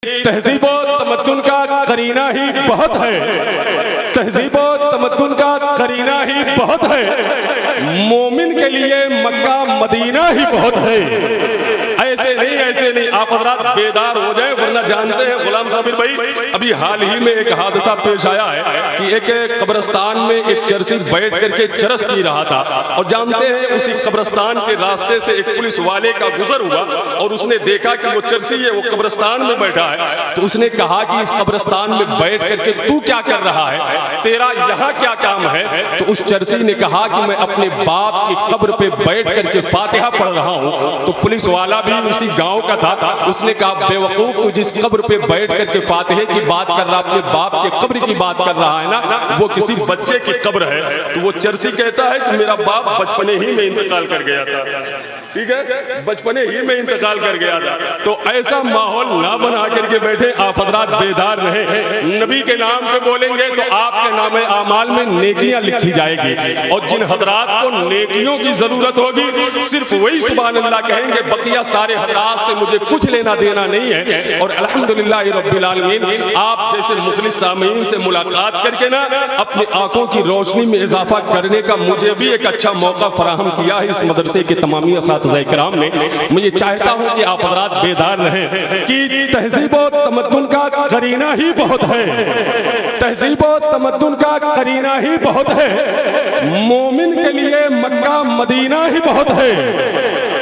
तहजीब और तमद्दुन का करीना ही बहुत है, तहजीब और तमद्दुन का करीना ही बहुत है, मोमिन के लिए मक्का मदीना ही बहुत है। ऐसे नहीं आप हज़रात बेदार हो जाए, वरना जानते हैं गुलाम साबिर भाई, अभी हाल ही में एक हादसा पेश आया है कि एक कब्रिस्तान में एक चरसी बैठ करके चरस पी रहा था, और जानते हैं उसी कब्रिस्तान के रास्ते से एक पुलिस वाले का गुजर हुआ और उसने देखा कि वो चरसी है, वो कब्रिस्तान में बैठा है। तो उसने कहा कि इस कब्रिस्तान में बैठ करके तू क्या कर रहा है, तेरा यहाँ क्या काम है? तो उस चरसी ने कहा कि मैं अपने बाप की कब्र पे बैठ करके फातिहा पढ़ रहा हूँ। तो पुलिस वाला भी उसी गांव का था, उसने कहा बेवकूफ, तू जिस कब्र पे बैठ करके फातिहे की बात कर रहा, अपने बाप के कब्र की बात कर रहा है ना, वो किसी बच्चे की कब्र है। तो वो चरसी कहता है कि मेरा बाप बचपने ही में इंतकाल कर गया था, ठीक है, बचपने ही में इंतकाल कर गया था। तो ऐसा माहौल ना बना करके बैठे, आप हज़रात बेदार रहे। नबी के नाम पे बोलेंगे तो आपके नाम आमाल में नेकियां लिखी जाएगी, और जिन हज़रात को नेकियों की जरूरत होगी सिर्फ वही सुभान अल्लाह कहेंगे, बकिया सारे हज़रात से मुझे कुछ लेना देना नहीं है। और अल्हम्दुलिल्लाह रब्बिल आलमीन, आप जैसे मुखलिस सामीन से मुलाकात करके ना अपनी आंखों की रोशनी में इजाफा करने का मुझे भी एक अच्छा मौका फराहम किया है इस मदरसे के तमामी असातिज़ा किराम ने। मैं ये चाहता हूँ कि आप हज़रात बेदार रहें कि तहजीब और तमद्दुन का करीना ही बहुत है, तहजीब और तमद्दुन का करीना ही बहुत है, मोमिन के लिए मक्का मदीना ही बहुत है।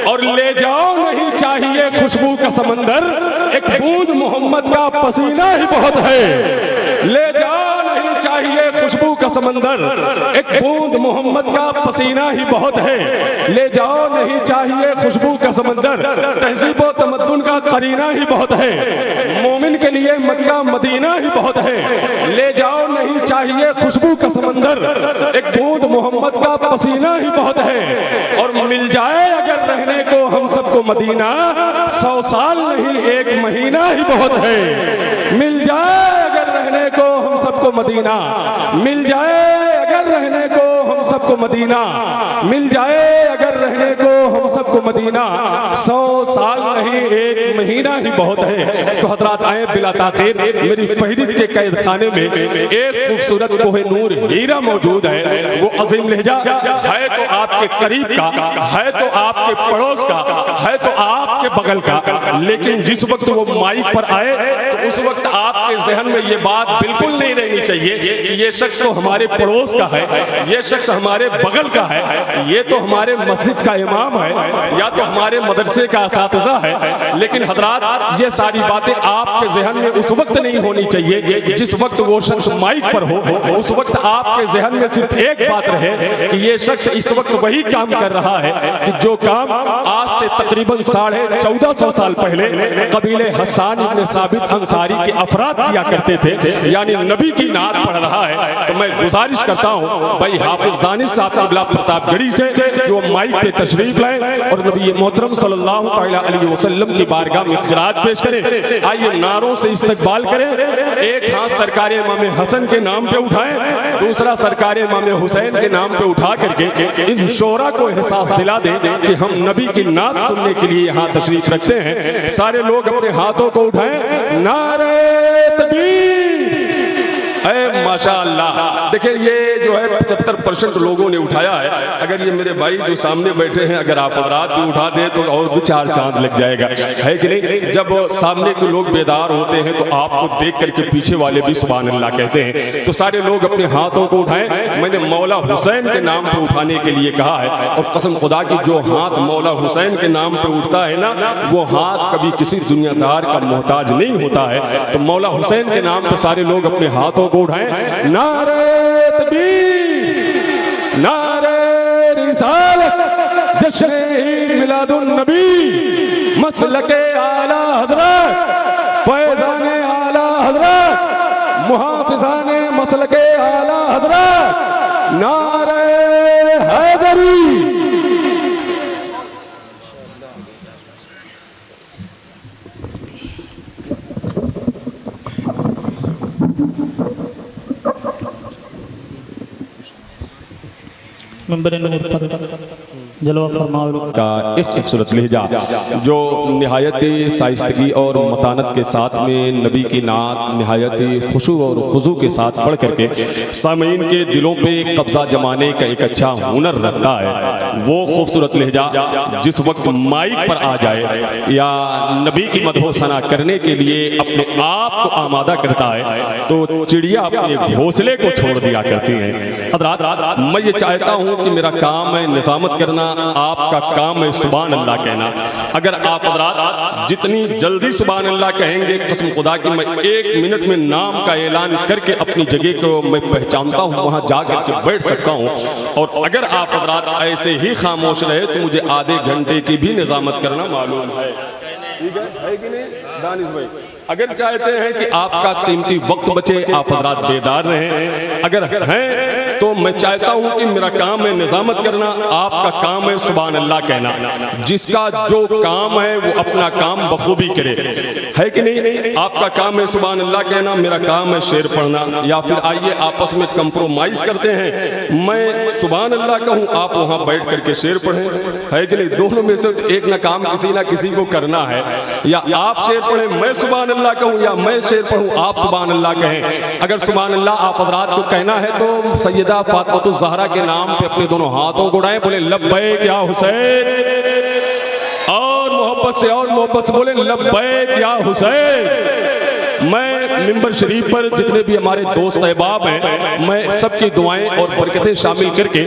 और ले जाओ नहीं चाहिए खुशबू का समंदर, एक बूंद मोहम्मद का पसीना ही बहुत है। ले जाओ नहीं चाहिए खुशबू का समंदर, एक बूंद मोहम्मद का पसीना ही बहुत है। ले जाओ नहीं चाहिए खुशबू का समंदर, तहजीब और तमद्दुन का करीना ही बहुत है, मोमिन के लिए मक्का मदीना ही बहुत है। ले जाओ नहीं चाहिए खुशबू का समंदर, एक बूंद मोहम्मद का पसीना ही बहुत है। और मिल जाए अगर रहने को हम सबको मदीना, 100 साल नहीं एक महीना ही बहुत है। मिल जाए अगर रहने को हम सबको मदीना, मिल जाए अगर रहने को हम सबको मदीना, मिल जाए अगर रहने को हम सबको मदीना, 100 साल नहीं एक महीना ही बहुत है। तो हज़रात आए बिला ताख़ीर, मेरी फहरिस्त के कैद खाने में एक खूबसूरत कोहे नूर हीरा मौजूद है। वो अजीम लहजा है तो आपके करीब का, है तो आपके पड़ोस का, है तो आपके बगल का, लेकिन जिस वक्त वो माइक पर आए तो उस वक्त आपके जहन में ये बात बिल्कुल नहीं रहनी चाहिए कि ये शख्स तो हमारे पड़ोस का है, ये शख्स हमारे बगल का है, ये तो हमारे मस्जिद का इमाम है, या तो हमारे मदरसे का असातिज़ा है। लेकिन हज़रात ये सारी बातें आपके जहन में उस वक्त नहीं होनी चाहिए जिस वक्त वो शख्स माइक पर हो। उस वक्त आपके जहन में सिर्फ एक बात रहे कि ये शख्स इस वक्त वही काम कर रहा है कि जो काम आज से तकरीबन 1450 साल पहले कबीले हसन इब्न साबित अंसारी के अफराद किया करते थे, यानी नबी की नात पढ़ रहा है। तो मैं गुजारिश करता हूँ भाई हाफिज दानिश साहब प्रतापगढ़ी से कि वो माइक पे तशरीफ लाएं और नबी मोहतरम सल्लल्लाहु अलैहि वसल्लम की बारगाह में खिरात पेश करें। आइए नारों से इस्तकबाल करें। एक हाथ सरकार इमाम हसन के नाम पे उठाएं, दूसरा सरकार इमाम हुसैन के नाम पे उठा करके इन शोरा को एहसास दिला दें कि हम नबी की नात सुनने के लिए यहाँ तशरीफ रखते हैं। सारे लोग अपने हाथों को उठाएं, नारे तकबीर। माशाअल्लाह, देखिए ये जो है 75% लोगों ने उठाया है। अगर ये मेरे भाई जो सामने बैठे हैं अगर आप हज़रात भी उठा दें तो और भी 4 चांद लग जाएगा, है कि नहीं? जब सामने के लोग बेदार होते हैं तो आपको देख करके पीछे वाले भी सुभान अल्लाह कहते हैं। तो सारे लोग अपने हाथों को उठाएं। मैंने मौला हुसैन के नाम पे उठाने के लिए कहा है, और कसम खुदा की जो हाथ मौला हुसैन के नाम पे उठता है ना, वो हाथ कभी किसी दुनियादार का मोहताज नहीं होता है। तो मौला हुसैन के नाम पे सारे लोग अपने हाथों को उठाएं। नारे तकबीर, नारे रिसालत, जश्न ईद मिलादुन नबी, मसलके आला हज़रत, फैज़ाने आला हज़रत, मुहाफ़िज़ाने मसलके आला हज़रत, नारे हैदरी। मंबर नूर पर जलवा फरमाओ का एक खूबसूरत लहजा जो नहायत साइस्तगी और मतानत के साथ में नबी की नात नहायत खुशू और खुजू के साथ पढ़ करके सामीन के दिलों पे कब्जा जमाने का एक अच्छा हुनर रखता है। वो खूबसूरत लहजा जिस वक्त माइक पर आ जाए या नबी की मदहो सना करने के लिए अपने आप को आमादा करता है तो चिड़िया अपने घोंसले को छोड़ दिया करती हैं। हज़रात, मैं ये चाहता हूँ कि मेरा काम है निज़ामत करना, आपका काम है सुभान अल्लाह कहना। अगर आप हज़रात जितनी जल्दी सुभान अल्लाह कहेंगे, कसम खुदा की मैं 1 मिनट में नाम का ऐलान करके अपनी जगह को मैं पहचानता हूँ, वहाँ जा कर के बैठ सकता हूँ। और अगर आप हज़रात ऐसे ही खामोश रहे तो मुझे आधे घंटे की भी निज़ामत करना मालूम है। ठीक है कि नहीं दानिश भाई? अगर चाहते हैं कि आपका कीमती वक्त बचे, आप हज़रात बेदार रहें। अगर हैं तो मैं चाहता हूं कि मेरा काम है निज़ामत करना, आपका काम है सुभान अल्लाह कहना। जिसका जो काम है वो अपना काम बखूबी करे, है कि नहीं? आपका काम है सुभान अल्लाह कहना, मेरा काम है शेर पढ़ना। या फिर आइए आपस में कंप्रोमाइज़ करते हैं, मैं सुभान अल्लाह कहूँ, आप वहाँ बैठ करके शेर पढ़ें, है कि नहीं? दोनों में से एक ना काम किसी ना किसी को करना है। या आप शेर पढ़ें, मैं सुभान अल्लाह कहूँ, या मैं शेर पढ़ूँ, आप सुभान अल्लाह कहें। अगर सुभान अल्लाह आप हज़रात को कहना है तो सैयदा फातिमा ज़हरा के नाम पे अपने दोनों हाथों को उड़ाएं, बोले लब्बैक या हुसैन, और मोहब्बत से बोले लब्बैक या हुसैन। मैं मिंबर शरीफ पर जितने भी हमारे दोस्त अहबाब हैं, मैं सबकी दुआएं और बरकतें शामिल करके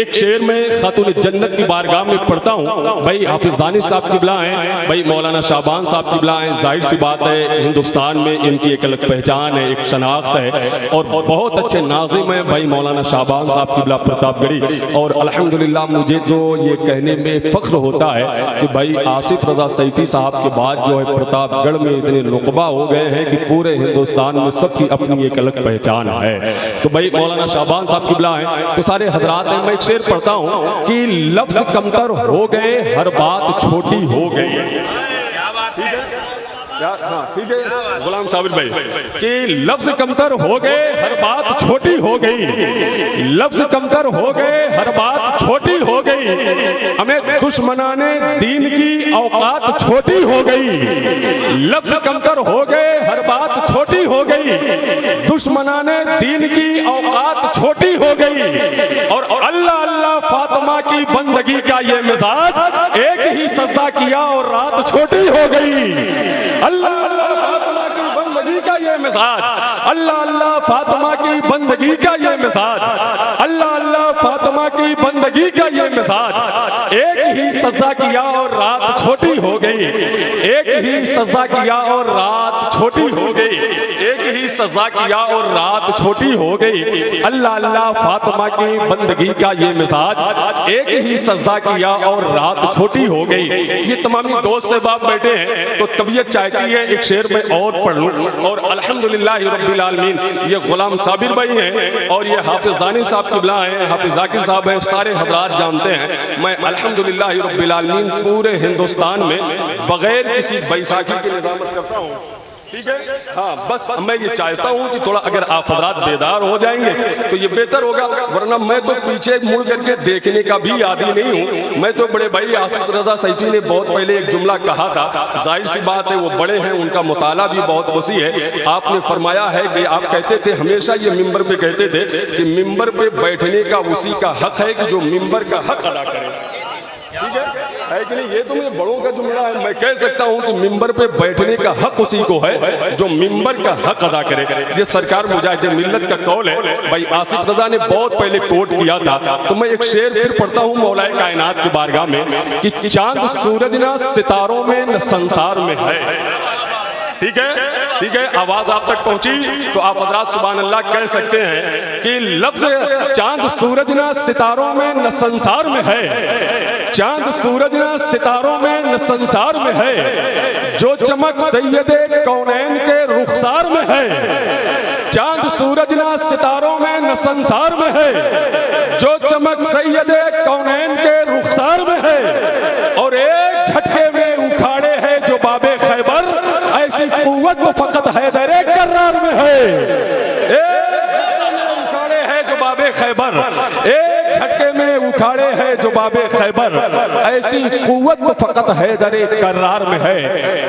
एक शेर में खातून जन्नत की बारगाह में पढ़ता हूँ। भाई हाफिज दानिश साहब की बिला हैं, भाई मौलाना शाबान साहब की बिला हैं। जाहिर सी बात है हिंदुस्तान में इनकी एक अलग पहचान है, एक शनाख्त है, और बहुत अच्छे नाज़िम हैं भाई मौलाना शाबान साहब की बिला प्रतापगढ़ी। और अल्हम्दुलिल्लाह मुझे तो ये कहने में फ़ख्र होता है कि भाई आसिफ रज़ा सैफी साहब के बाद जो है प्रतापगढ़ में इतने रुकबा हो गए हैं कि पूरे हिंदुस्तान में सबकी अपनी एक अलग पहचान है। तो भाई मौलाना शाबान साहब की बिला है तो सारे हजरात हैं। मैं एक शेर पढ़ता हूँ कि लफ्ज़ कमतर हो गए, हर बात छोटी हो गई। हाँ ठीक है गुलाम साबिर भाई, कि लफ्ज़ कमतर हो गए, हर बात छोटी हो गई। लफ्ज़ कमतर हो गए, हर बात छोटी हो गई। हमें दुश्मनाने दीन की औकात छोटी हो गई। लफ्ज़ कमतर हो गए, हर बात छोटी हो गई। दुश्मनाने दीन की औकात छोटी हो गई। और अल्लाह अल्लाह फातिमा की बंदगी का ये मिजाज, एक ही सजदा किया और रात छोटी हो गई। अल्लाह अल्लाह फातिमा की बंदगी का ये मिजाज, अल्लाह अल्लाह फातिमा की बंदगी का ये मिजाज, अल्लाह अल्लाह फातिमा की बंदगी का ये मिजाज। एक ही सजदा किया और रात छोटी हो गई। एक ही सजदा किया और रात छोटी हो गई। एक ही सजदा किया और रात छोटी हो गई। अल्लाह अल्लाह फातिमा की बंदगी का ये मिजाज, एक ही सजदा किया और रात छोटी हो गई। ये तमामी दोस्त बाप बैठे हैं तो तबीयत चाहती है एक शेर में और पढ़ लूं। और अल्हम्दुलिल्लाह रब्बिल आलमीन ये गुलाम साबिर भाई हैं और ये हाफिज दानिश साहब की बिला हैं, हाफिज जाकिर साहब हैं, सारे हजरात जानते हैं। मैं अल्हम्दुलिल्लाह रब्बिल आलमीन पूरे हिंदुस्तान में बगैर किसी बैसाखी की निज़ामत करता हूँ। ठीक है, हाँ बस मैं ये चाहता हूँ कि थोड़ा अगर आप हजरात बेदार हो जाएंगे तो ये बेहतर होगा, वरना मैं तो पीछे मुड़ करके देखने का भी आदी नहीं हूँ। मैं तो बड़े भाई आसिफ रज़ा सैफी ने बहुत पहले एक जुमला कहा था, जाहिर सी बात है वो बड़े हैं, उनका मुताला भी बहुत वसी है। आपने फरमाया है कि आप कहते थे हमेशा ये मिंबर पे कहते थे कि मिंबर पे बैठने का उसी का हक है कि जो मिंबर का हक अदा करे। ठीक है कि नहीं? ये तो मुझे बड़ों का जुमला है। मैं कह सकता हूँ कि मिंबर पे बैठने का हक उसी को है जो मिंबर का हक अदा करे। ये सरकार मुजाहिद मिल्लत का कौल है। भाई आसिफ रज़ा ने बहुत पहले कोट किया था, तो मैं एक शेर फिर पढ़ता हूँ मौलाए कायनात की बारगाह में कि चांद सूरज ना सितारों में न संसार में है। ठीक है, आवाज आप तक पहुंची तो आप हजरात सुभान अल्लाह कह सकते हैं कि लफ्ज चांद सूरज ना सितारों में न संसार में है। चांद सूरज ना सितारों में न संसार में है, जो चमक सैयदे कौनैन के रुखसार में है। चांद सूरज ना सितारों में न संसार में है, जो चमक सैयदे कौनैन के रुखसार में है। और एक झटके में उखाड़े है जो बाबे खैबर, ऐसी कुव्वत तो फकत हैदरे कर्रार में है। एक झटके में उखाड़े है जो बाबे खैबर, एक झटके में उखाड़े है जो बाबे खैबर, ऐसी कुव्वत फकत हैदरे कर्रार में है,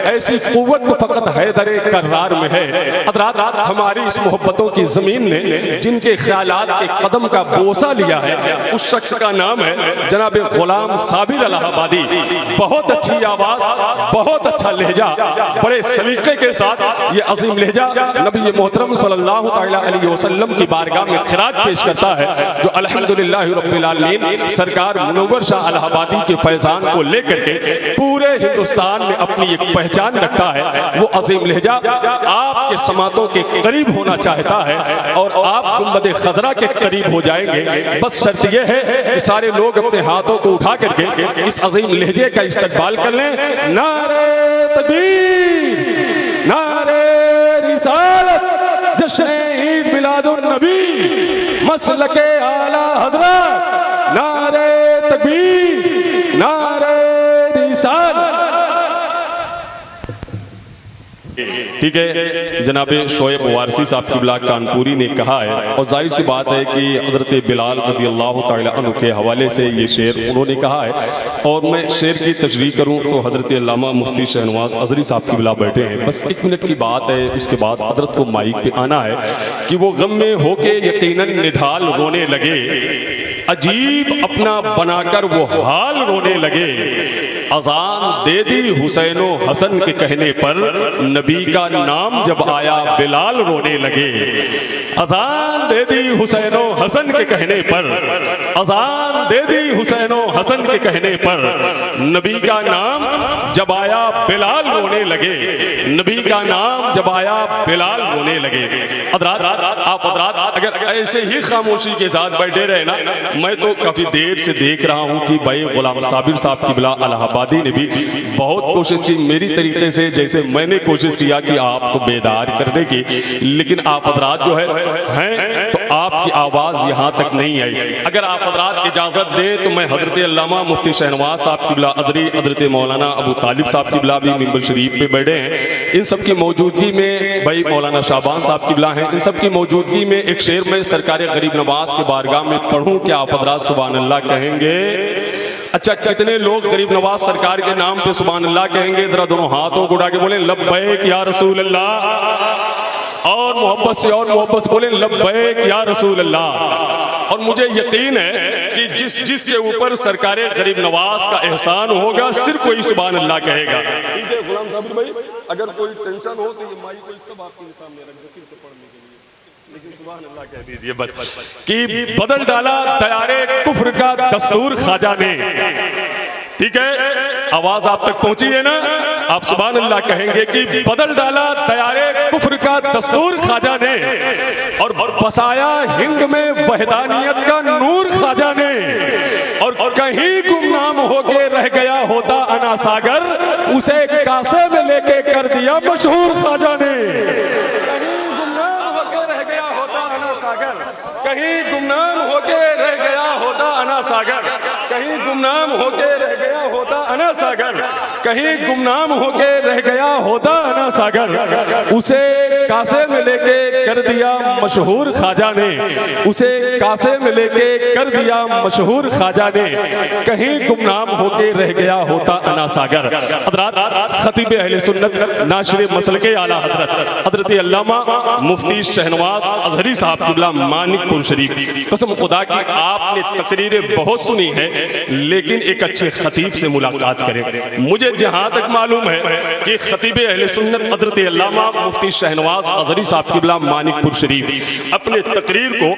ऐसी कुव्वत फकत हैदरे कर्रार में है। हज़रात, हमारी इस मोहब्बतों की जमीन ने जिनके ख्यालात के कदम का बोसा लिया है, उस शख्स का नाम है जनाब गुलाम साबिर इलाहाबादी। बहुत अच्छी आवाज, बहुत अच्छा लहजा, बड़े सलीके के साथ ये अजीम लहजा नबी मोहतरम सल्लल्लाहु अलैहि वसल्लम की बारगाह में खिराज पेश करता है, जो अल्हम्दुलिल्लाह रब्बिल आलमीन सरकार मुनव्वर शाह इलाहाबादी के फैजान को लेकर के पूरे हिंदुस्तान में अपनी एक पहचान रखता है। वो अजीम लहजा आपके समातों के करीब होना चाहता है और आप गुंबद खजरा के करीब हो जाएंगे। बस शर्त यह है कि सारे लोग अपने हाथों को उठा करके इस अजीम लहजे का इस्तकबाल कर लें। नारे तकबीर, नारे रिसालत, जश्न ईद मिलादुन नबी, मसलके आला हज़रत, नारे तकबीर, नारे रिसालत। ठीक है, जनाब शोएब वारसी साहब क़िबला कानपुरी ने कहा है, और जाहिर सी बात है कि हज़रत बिलाल रज़ियल्लाहु तआला अन्हु के हवाले से ये शेर उन्होंने कहा है। और मैं शेर की तशरीह करूँ तो हज़रत अल्लामा मुफ्ती शहनवाज अज़हरी साहब क़िबला बैठे हैं, बस 1 मिनट की बात है, उसके बाद हज़रत को माइक पे आना है कि वो गम में होके यकीनन निढाल रोने लगे, अजीब अपना बनाकर वो हाल रोने लगे। अजान दे दी हुसैनो हसन के कहने पर, नबी का नाम जब आया बिलाल रोने लगे। अजान दे दी हुसैनो हसन के कहने पर, अजान दे दी हुसैनो हसन के कहने पर, नबी का नाम जब आया बिलाल रोने लगे, नबी का नाम जब आया बिलाल रोने लगे। आप हज़रात अगर ऐसे ही खामोशी के साथ बैठे रहे ना, मैं तो काफी देर से देख रहा हूँ कि भाई गुलाम साबिर साहब क़िबला इलाहाबादी ने भी बहुत कोशिश की मेरी तरीके से, जैसे मैंने कोशिश किया कि आपको बेदार करने की, लेकिन आप हज़रात जो हैं तो आपकी आवाज़ यहाँ तक नहीं आई। अगर आप हज़रात इजाज़त दें तो मैं हज़रत अल्लामा मुफ्ती शहनवाज साहब क़िबला अज़हरी, हज़रत मौलाना अबू तालिब साहब क़िबला भी मिंबर शरीफ पे बैठे हैं, इन सब की मौजूदगी में भाई मौलाना शाबान साहब क़िबला हैं, इन सब की मौजूदगी में एक शेर में सरकार गरीब नवाज के बारगाह में पढ़ूँ, क्या आप हज़रात सुभान अल्लाह कहेंगे? अच्छा, कितने लोग गरीब नवाज सरकार के नाम पे सुभान अल्लाह कहेंगे? जरा दोनों हाथों को उठा के बोले लब्बैक या रसूल अल्लाह, और मोहब्बत से और मोहब्बत से बोले लब्बैक या रसूल अल्लाह। और मुझे यकीन है कि जिसके ऊपर सरकार गरीब नवाज का एहसान होगा, सिर्फ कोई सुभान अल्लाह कहेगा। गुलाम साबिर भाई, अगर कोई टेंशन हो तो ये माइक को सब आपके सामने रख दो फिर से पढ़ने के लिए, लेकिन सुभान अल्लाह कह दीजिए बस कि बदल डाला तैयारे कुफ्र का दस्तूर ख्वाजा ने। ठीक है, आवाज आप तक पहुंची है ना? आप सुभान अल्लाह कहेंगे कि बदल डाला तैयारे कुफ्र का दस्तूर ख्वाजा ने, और बसाया हिंद में वहदानियत का नूर ख्वाजा ने, और कहीं गुमनाम होके रह गया होता अना सागर, उसे कासे में लेके कर दिया मशहूर ख्वाजा ने। कहीं गुमनाम होके रह गया होता अना सागर, कहीं गुमनाम होके रह गया होता अना सागर, कहीं गुमनाम होके रह गया होता अना सागर, उसे कासे में लेके कर दिया मशहूर ख्वाजा ने, उसे कासे में लेके कर दिया मशहूर ख्वाजा ने, कहीं गुमनाम होके रह गया होता अना सागर। हज़रात, खतीब अहले सुन्नत नाशिर मसलके आला हज़रत हज़रत अल्लामा मुफ्ती शहनवाज अज़हरी साहब क़िबला मानिकपुर शरीफ, कसम खुदा की आपने तकरीरें बहुत सुनी है, लेकिन एक अच्छे खतीब से मुलाकात करें। मुझे जहाँ तक मालूम है कि खतीब अहले सुन्नत हज़रत अल्लामा मुफ्ती शहनवाज अज़हरी साहब क़िबला मानिकपुर शरीफ अपने तकरीर को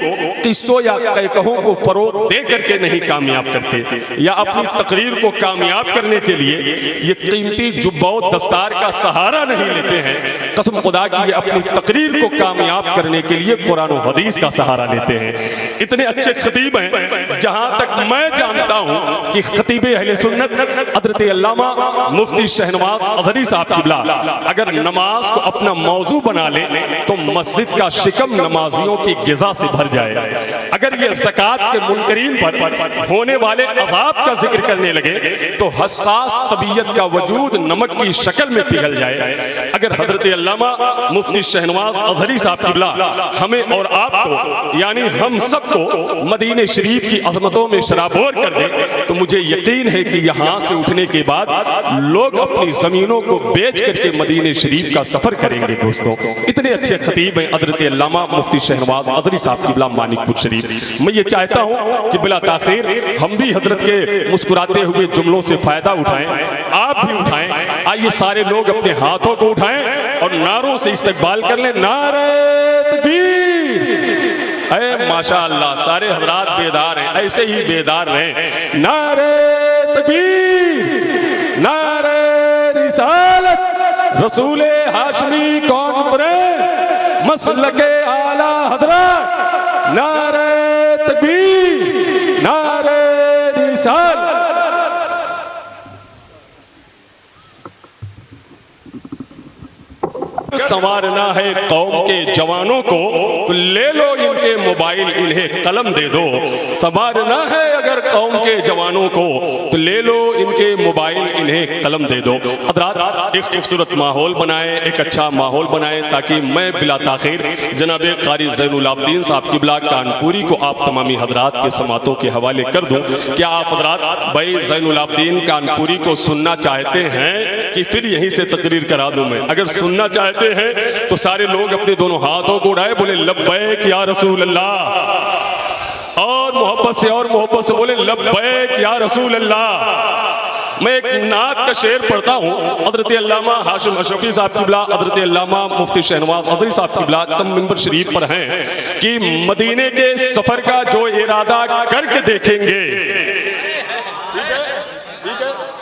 किस्सों या कहकहों को फरोग दे करके नहीं कामयाब करते, या अपनी तकरीर को कामयाब करने के लिए ये कीमती जुब्बा दस्तार का सहारा नहीं लेते हैं। कसम खुदा की ये अपनी तकरीर को कामयाब करने के लिए कुरान और हदीस का सहारा लेते हैं। इतने अच्छे खतीब हैं, जहां तक मैं जानता हूं कि खतीब अहले सुन्नत हज़रत अल्लामा मुफ्ती शहनवाज अज़हरी साहब क़िबला अगर नमाज को अपना मौजू बना ले तो मस्जिद का शिकम नमाजियों की गिज़ा से भर जाए। अगर ये ज़कात के मुनकरीन पर होने वाले अज़ाब का जिक्र करने लगे तो हसास तबीयत का वजूद नमक की शक्ल में पिघल जाए। अगर हज़रत अल्लामा मुफ्ती शहनवाज अज़हरी साहब क़िबला हमें और आपको यानी हम सबको मदीने शरीफ की अजमतों में शराबोर कर दे, तो मुझे यकीन है कि यहाँ से उठने के बाद लोग अपनी ज़मीनों को बेच करके मदीने शरीफ का सफ़र करेंगे। दोस्तों, इतने अच्छे खतीब हैं हज़रत अल्लामा मुफ्ती शहनवाज अज़हरी साहब क़िबला मानिकपुर शरीफ। मैं ये चाहता हूँ कि बिला ताख़ीर हम भी हज़रत के मुस्कुराते हुए जुमलों से फ़ायदा उठाएं, आप भी उठाएं। आइए सारे लोग अपने हाथों को उठाएं और नारों से इस्तक़बाल कर लें। नारे तकबीर। अरे माशाअल्लाह, सारे हजरात बेदार हैं, ऐसे ही बेदार रहें। नारे तकबीर, नारे रिसालत, रसूले हाशमी कॉन्फ्रेंस, मसलके आला हजरत। नारे तकबीर, नारे रिसालत। संवारना है कौम के जवानों को, तो ले लो इनके मोबाइल, इन्हें कलम दे दो। संवारना है अगर कौम के जवानों को, तो ले लो इनके मोबाइल, इन्हें कलम दे दो। हज़रात, एक खूबसूरत माहौल बनाएं, एक अच्छा माहौल बनाएं, ताकि मैं बिला ताख़ीर जनाब क़ारी ज़ैनुल आबिदीन साहब क़िबला कानपुरी को आप तमामी हज़रात के समातों के हवाले कर दूं। क्या आप हज़रात भाई ज़ैनुल आबिदीन कानपुरी को सुनना चाहते हैं कि फिर यहीं से तकरीर करा दूं मैं? अगर सुनना चाहते हैं तो सारे लोग अपने दोनों हाथों को उठाए, बोले लब्बैक या रसूल अल्लाह। और मोहब्बत से बोले लब्बैक या रसूल अल्लाह। मैं एक नात का शेर पढ़ता हूँ। हज़रत अल्लामा हाशिम अशरफी साहब क़िबला, हज़रत अल्लामा मुफ्ती शहनवाज अज़हरी साहब क़िबला सब मिंबर शरीफ पर हैं कि मदीने के सफ़र का जो इरादा करके देखेंगे।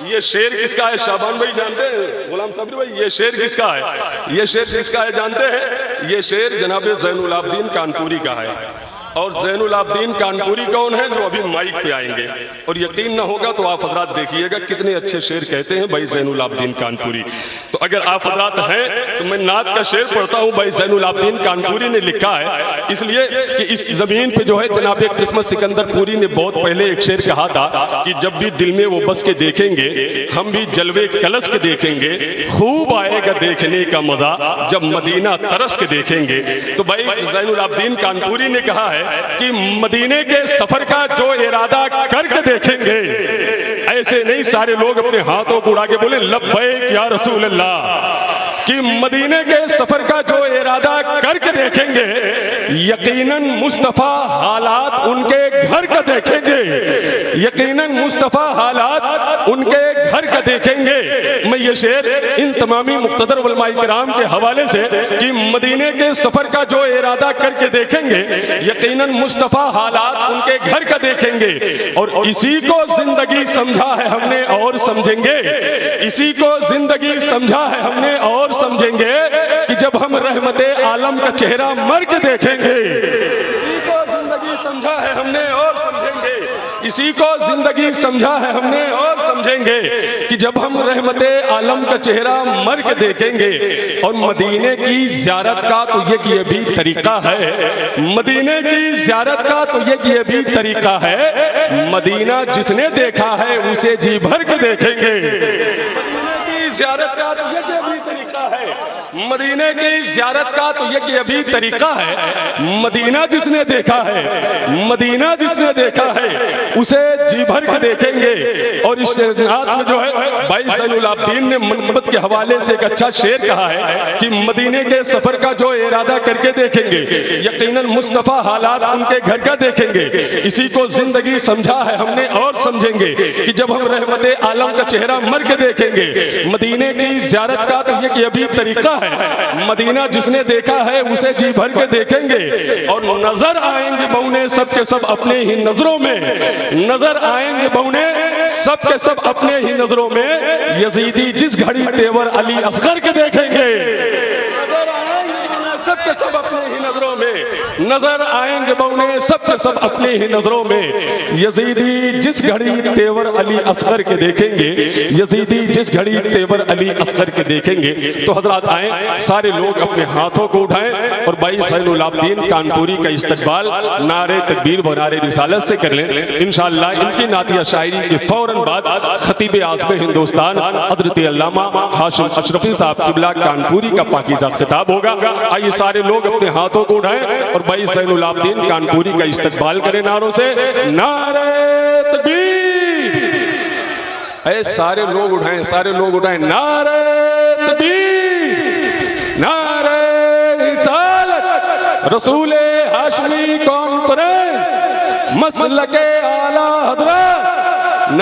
ये शेर किसका है? शाबान भाई जानते हैं? गुलाम साबिर भाई, ये शेर किसका है? ये शेर किसका है जानते हैं? ये शेर जनाब ज़ैनुल आबिदीन कानपुरी का है। और ज़ैनुल आबिदीन कानपुरी कौन है? जो अभी माइक पे आएंगे। और यकीन ना होगा तो आप हज़रात देखिएगा कितने अच्छे शेर कहते हैं भाई ज़ैनुल आबिदीन कानपुरी। तो अगर आप हज़रात हैं तो मैं नात का शेर पढ़ता हूँ। भाई ज़ैनुल आबिदीन कानपुरी ने लिखा है, इसलिए कि इस ज़मीन पे जो है जनाब किस्मत सिकंदरपुरी ने बहुत पहले एक शेर कहा था कि जब भी दिल में वो बस के देखेंगे, हम भी जलवे कलश के देखेंगे, खूब आएगा देखने का मज़ा जब मदीना तरस के देखेंगे। तो भाई ज़ैनुल आबिदीन कानपुरी ने कहा है कि मदीने के सफर का जो इरादा करके देखेंगे, ऐसे नहीं सारे लोग अपने हाथों को उड़ा के बोले लब्बैक या रसूल अल्लाह। कि मदीने के सफर का जो इरादा करके देखेंगे, यकीनन मुस्तफ़ा हालात उनके घर का देखेंगे, यकीनन मुस्तफ़ा हालात उनके घर का देखेंगे। मैं ये शेर इन तमामी मुक़्तदर उलमाए किराम के हवाले से कि मदीने के सफर का जो इरादा करके देखेंगे, यकीनन मुस्तफ़ा हालात उनके घर का देखेंगे। और इसी को जिंदगी समझा है हमने और समझेंगे, इसी को जिंदगी समझा है हमने और समझेंगे कि जब हम रहमते आलम का चेहरा मर के देखेंगे। इसी को जिंदगी समझा है हमने और समझेंगे, इसी को जिंदगी समझा है हमने और समझेंगे कि जब हम रहमते आलम का चेहरा मर के देखेंगे। और मदीने की ज़ियारत का तो ये भी तरीका है, मदीने की ज़ियारत का तो ये भी तरीका है, मदीना जिसने देखा है उसे जी भर के देखेंगे। ज़ियारत का तो ये भी तरीका है, मदीने की ज़ियारत का तो ये भी तरीका है, मदीना जिसने देखा है, मदीना जिसने देखा है उसे जी भर के देखेंगे। और इस नात में जो है भाई ज़ैनुल आबिदीन ने मनक़बत के हवाले से एक अच्छा शेर कहा है कि मदीने के सफ़र का जो इरादा करके देखेंगे, यकीनन मुस्तफ़ा हालात उनके घर का देखेंगे। इसी को ज़िंदगी समझा है हमने और समझेंगे कि जब हम रहमते आलम का चेहरा मर के देखेंगे। मदीने की ज़ियारत का तो ये अभी तरीका है, मदीना जिसने देखा है उसे जी भर के देखेंगे। और नजर आएंगे बौने सब के सब अपने ही नजरों में, नजर आएंगे बौने सब के सब अपने ही नजरों में, यजीदी जिस घड़ी तेवर अली असगर के देखेंगे। सब के सब अपने ही नजरों में, नजर आएंगे बौने सब के सब अपने ही नजरों में, यजीदी जिस घड़ी तेवर अली असगर के देखेंगे, यजीदी जिस घड़ी तेवर अली असगर के देखेंगे। तो हजरात आए, सारे लोग अपने हाथों को उठाएं और भाई ज़ैनुल आबिदीन कानपुरी का इस्तकबाल नारे तकबीर व नारे रिसालत से कर लें। इंशाअल्लाह इनकी नातिया शायरी के फौरन बाद खतीब आज़म हिंदुस्तान हज़रत अल्लामा हाशिम अशरफी साहब क़िबला कानपुरी का पाकीज़ा खिताब होगा। आइए सारे सारे लोग अपने हाथों को उठाएं और भाई ज़ैनुल आबिदीन कानपुरी का इस्तकबाल करें नारों से। नारे तकबीर, अरे सारे लोग उठाएं, सारे लोग उठाएं। नारे तकबीर, नारे रिसालत, रसूले हाशमी कौन करे, मसलके आला हज़रत।